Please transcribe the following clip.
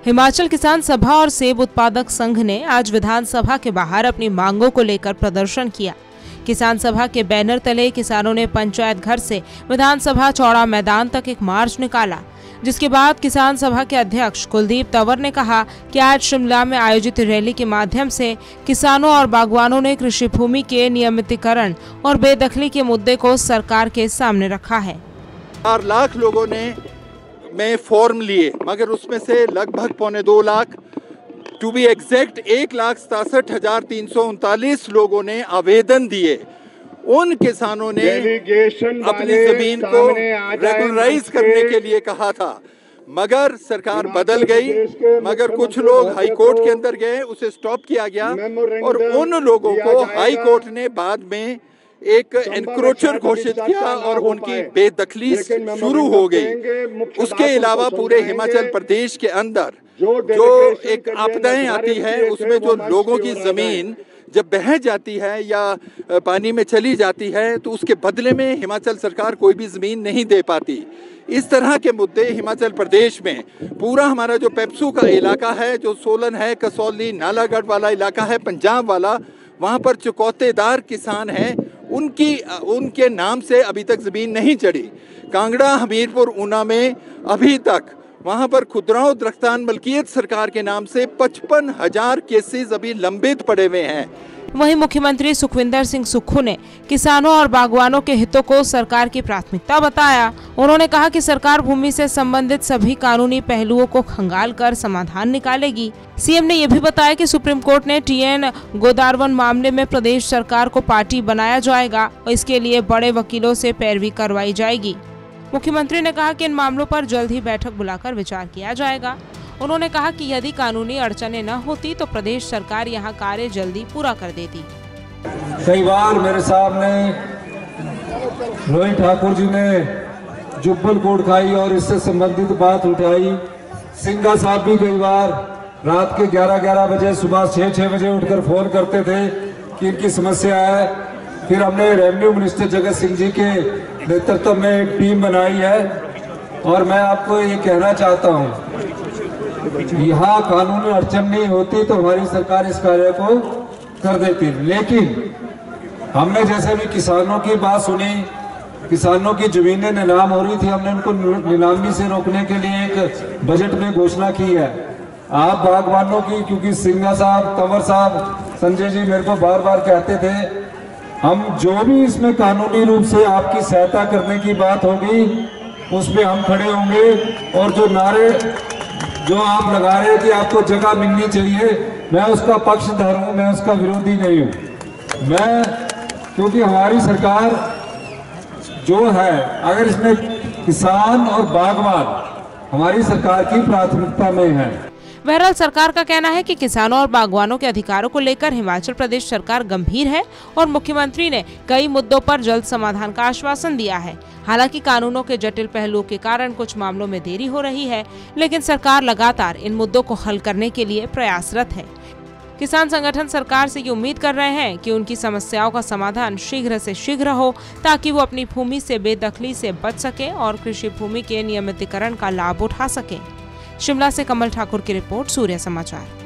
हिमाचल किसान सभा और सेब उत्पादक संघ ने आज विधानसभा के बाहर अपनी मांगों को लेकर प्रदर्शन किया। किसान सभा के बैनर तले किसानों ने पंचायत घर से विधानसभा चौड़ा मैदान तक एक मार्च निकाला, जिसके बाद किसान सभा के अध्यक्ष कुलदीप तंवर ने कहा कि आज शिमला में आयोजित रैली के माध्यम से किसानों और बागवानों ने कृषि भूमि के नियमितीकरण और बेदखली के मुद्दे को सरकार के सामने रखा है। 4 लाख लोगों ने में फॉर्म लिए, मगर उसमें से लगभग 1.25 लाख, टू बी एग्जैक्ट 1,67,339 लोगों ने आवेदन दिए। उन किसानों ने अपनी जमीन को रेगुलराइज करने के लिए कहा था, मगर सरकार बदल गई। मगर कुछ लोग हाई कोर्ट के अंदर गए, उसे स्टॉप किया गया और उन लोगों को हाई कोर्ट ने बाद में एक एनक्रोचर घोषित किया और उनकी बेदखली शुरू हो गई। उसके अलावा पूरे हिमाचल प्रदेश के अंदर जो एक आपदाएं आती है, उसमें जो लोगों की जमीन जब बह जाती है या पानी में चली जाती है, तो उसके बदले में हिमाचल सरकार कोई भी जमीन नहीं दे पाती। इस तरह के मुद्दे हिमाचल प्रदेश में पूरा हमारा जो पेप्सू का इलाका है, जो सोलन है, कसौली, नालागढ़ वाला इलाका है, पंजाब वाला, वहाँ पर चुकौतेदार किसान हैं, उनके नाम से अभी तक जमीन नहीं चढ़ी। कांगड़ा, हमीरपुर, ऊना में अभी तक वहां पर खुदराओ दरख्तान मलकियत सरकार के नाम से 55,000 केसेस अभी लंबित पड़े हुए हैं। वहीं मुख्यमंत्री सुखविंदर सिंह सुक्खू ने किसानों और बागवानों के हितों को सरकार की प्राथमिकता बताया। उन्होंने कहा कि सरकार भूमि से संबंधित सभी कानूनी पहलुओं को खंगाल कर समाधान निकालेगी। सीएम ने यह भी बताया कि सुप्रीम कोर्ट ने टीएन गोदावरी मामले में प्रदेश सरकार को पार्टी बनाया जाएगा और इसके लिए बड़े वकीलों से पैरवी करवाई जाएगी। मुख्यमंत्री ने कहा कि इन मामलों पर जल्द ही बैठक बुलाकर विचार किया जाएगा। उन्होंने कहा कि यदि कानूनी अड़चनें न होती तो प्रदेश सरकार यहां कार्य जल्दी पूरा कर देती। कई बार मेरे सामने रोहित ठाकुर जी ने जुब्बल कोड खाई और इससे संबंधित बात उठाई। सिंघा साहब भी कई बार रात के 11-11 बजे, सुबह 6-6 बजे उठकर फोन करते थे कि इनकी समस्या है। फिर हमने रेवेन्यू मिनिस्टर जगत सिंह जी के नेतृत्व में एक टीम बनाई है और मैं आपको ये कहना चाहता हूँ, यहाँ कानूनी अड़चन नहीं होती तो हमारी सरकार इस कार्य को कर देती। लेकिन हमने जैसे भी किसानों की बात सुनी, किसानों की जमीनें नीलाम हो रही थी, हमने उनको नीलामी से रोकने के लिए एक बजट में घोषणा की है। आप बागवानों की, क्योंकि सिंघा साहब, तंवर साहब, संजय जी मेरे को बार बार कहते थे, हम जो भी इसमें कानूनी रूप से आपकी सहायता करने की बात होगी उसमें हम खड़े होंगे। और जो नारे जो आप लगा रहे हैं कि आपको जगह मिलनी चाहिए, मैं उसका पक्षधर हूं, मैं उसका विरोधी नहीं हूं। क्योंकि हमारी सरकार जो है, अगर इसमें किसान और बागवान हमारी सरकार की प्राथमिकता में है। बहरहाल सरकार का कहना है कि किसानों और बागवानों के अधिकारों को लेकर हिमाचल प्रदेश सरकार गंभीर है और मुख्यमंत्री ने कई मुद्दों पर जल्द समाधान का आश्वासन दिया है। हालांकि कानूनों के जटिल पहलुओं के कारण कुछ मामलों में देरी हो रही है, लेकिन सरकार लगातार इन मुद्दों को हल करने के लिए प्रयासरत है। किसान संगठन सरकार से ये उम्मीद कर रहे हैं कि उनकी समस्याओं का समाधान शीघ्र से शीघ्र हो, ताकि वो अपनी भूमि से बेदखली से बच सके और कृषि भूमि के नियमितीकरण का लाभ उठा सके। शिमला से कमल ठाकुर की रिपोर्ट, सूर्य समाचार।